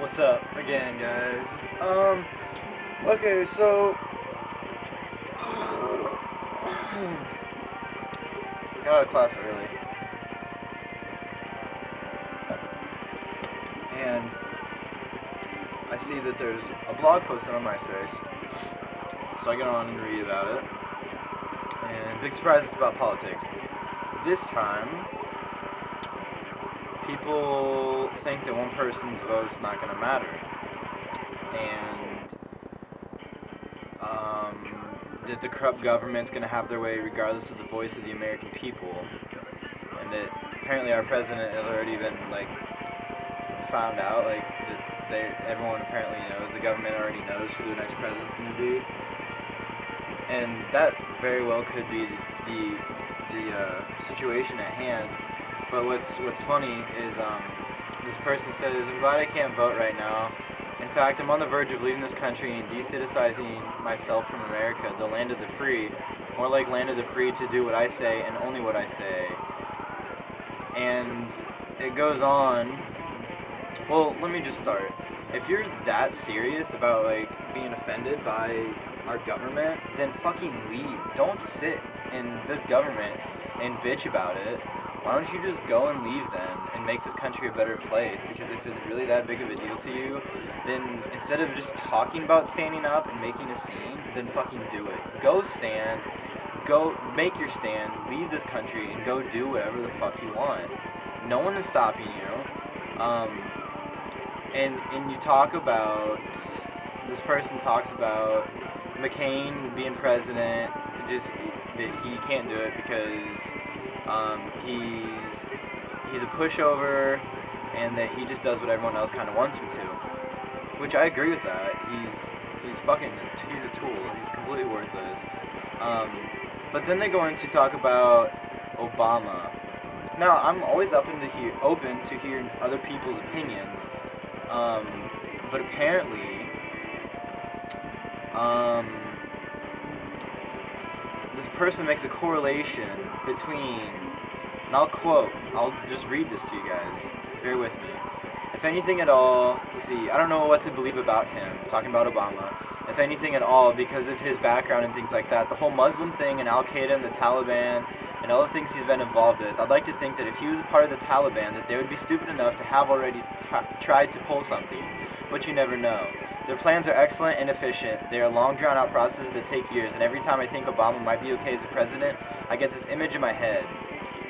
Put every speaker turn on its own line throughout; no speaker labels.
What's up again, guys? Okay, so got out of class early, and I see that there's a blog posted on MySpace, so I get on and read about it, and big surprise, it's about politics. This time, people think that one person's vote's not going to matter, and that the corrupt government's going to have their way regardless of the voice of the American people, and that apparently our president has already been, found out, that everyone apparently knows, the government already knows who the next president's going to be, and that very well could be the situation at hand. But what's funny is this person says, "I'm glad I can't vote right now. In fact, I'm on the verge of leaving this country and decitizing myself from America, the land of the free, more like land of the free to do what I say and only what I say." And it goes on. Well, let me just start. If you're that serious about, being offended by our government, then fucking leave. Don't sit in this government and bitch about it. Why don't you just go and leave then and make this country a better place? Because if it's really that big of a deal to you, then instead of just talking about standing up and making a scene, then fucking do it. Go stand, go make your stand, leave this country, and go do whatever the fuck you want. No one is stopping you. And you talk about, this person talks about McCain being president, just that he can't do it because he's a pushover, and that he just does what everyone else kind of wants him to. Which I agree with that. He's a tool. He's completely worthless. But then they go in to talk about Obama. Now, I'm always open to hear other people's opinions. But apparently, this person makes a correlation between, and I'll just read this to you guys, bear with me. If anything at all, you see, I don't know what to believe about him, talking about Obama, if anything at all, because of his background and things like that, the whole Muslim thing and Al-Qaeda and the Taliban, and all the things he's been involved with, I'd like to think that if he was a part of the Taliban, that they would be stupid enough to have already tried to pull something, but you never know. Their plans are excellent and efficient. They are long, drawn-out processes that take years, and every time I think Obama might be okay as a president, I get this image in my head.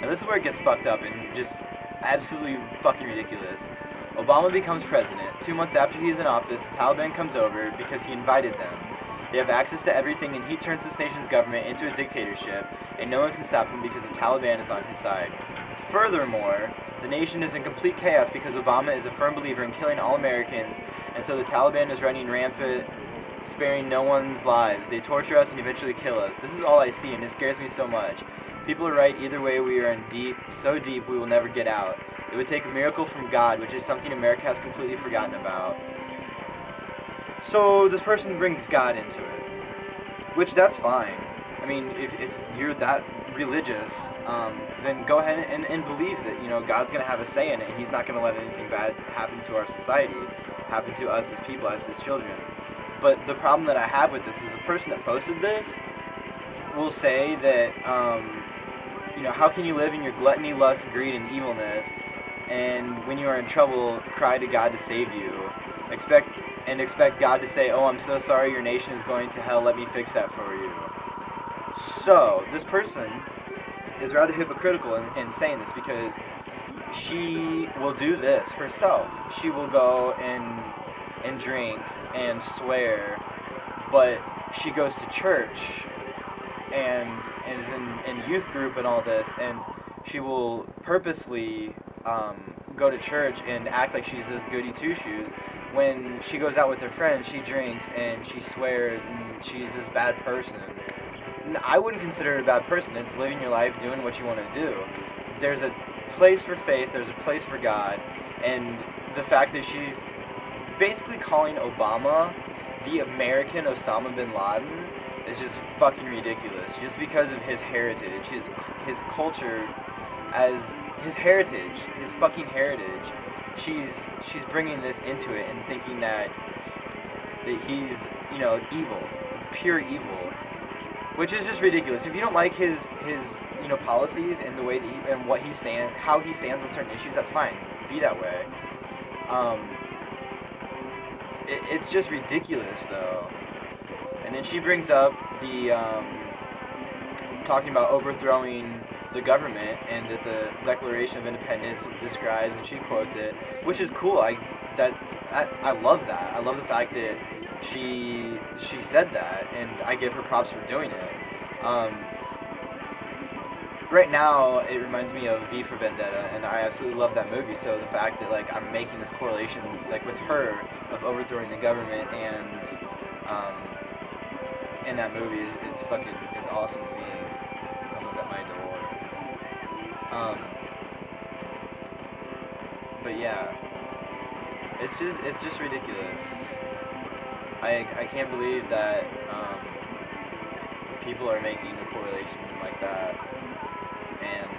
Now this is where it gets fucked up and just absolutely fucking ridiculous. Obama becomes president. 2 months after he is in office, the Taliban comes over because he invited them. They have access to everything, and he turns this nation's government into a dictatorship, and no one can stop him because the Taliban is on his side. Furthermore, the nation is in complete chaos because Obama is a firm believer in killing all Americans, and so the Taliban is running rampant, sparing no one's lives. They torture us and eventually kill us. This is all I see, and it scares me so much. People are right, either way we are in deep, so deep we will never get out. It would take a miracle from God, which is something America has completely forgotten about. So this person brings God into it, which that's fine. I mean, if you're that religious, then go ahead and believe that, God's going to have a say in it, and he's not going to let anything bad happen to our society, happen to us as people, as his children. But the problem that I have with this is the person that posted this will say that, how can you live in your gluttony, lust, greed, and evilness, and when you are in trouble, cry to God to save you, expect God to say, "Oh, I'm so sorry, your nation is going to hell, let me fix that for you." So, this person is rather hypocritical in saying this, because she will do this herself. She will go and drink and swear, but she goes to church and is in youth group and all this, and she will purposely go to church and act like she's this goody two-shoes. When she goes out with her friends, she drinks and she swears and she's this bad person. I wouldn't consider her a bad person. It's living your life, doing what you want to do. There's a place for faith, there's a place for God, and the fact that she's basically calling Obama the American Osama bin Laden is just fucking ridiculous. Just because of his heritage, his culture, as his heritage, his fucking heritage, she's bringing this into it and thinking that he's, evil, pure evil, which is just ridiculous. If you don't like his policies and the way that and what he how he stands on certain issues, that's fine. Be that way. Um, it's just ridiculous though. And then she brings up the talking about overthrowing the government and that the Declaration of Independence describes, and she quotes it, which is cool. I love that. I love the fact that she said that, and I give her props for doing it. Right now, it reminds me of V for Vendetta, and I absolutely love that movie. So the fact that like I'm making this correlation like with her of overthrowing the government and um, in that movie is it's awesome to me. Someone's at my door. Um, but yeah, it's just ridiculous. I can't believe that people are making a correlation like that, and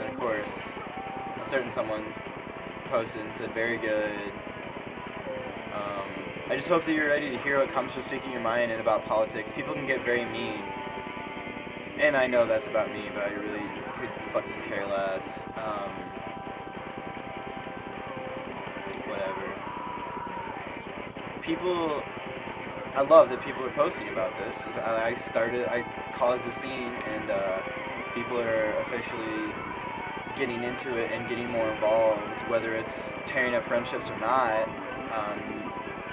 of course, a certain someone posted and said, "Very good." Um, I just hope that you're ready to hear what comes from speaking your mind and about politics. People can get very mean, and I know that's about me, but I really could fucking care less. Whatever. People, I love that people are posting about this. I caused a scene, and people are officially getting into it and getting more involved, whether it's tearing up friendships or not.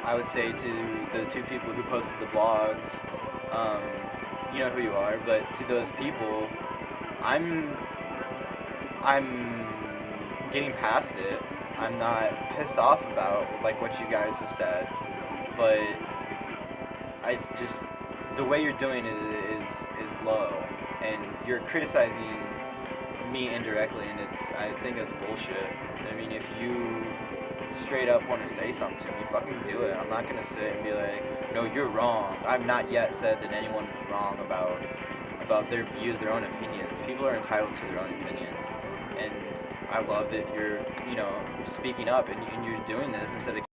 I would say to the two people who posted the blogs, um, you know who you are, but to those people, I'm I'm getting past it. I'm not pissed off about like what you guys have said, but I just the way you're doing it is low, and you're criticizing me indirectly, and I think it's bullshit. I mean, if you straight up want to say something to me, fucking do it. I'm not gonna sit and be like, no, you're wrong. I've not yet said that anyone is wrong about their views, their own opinions. People are entitled to their own opinions, and I love that you're speaking up and you're doing this instead of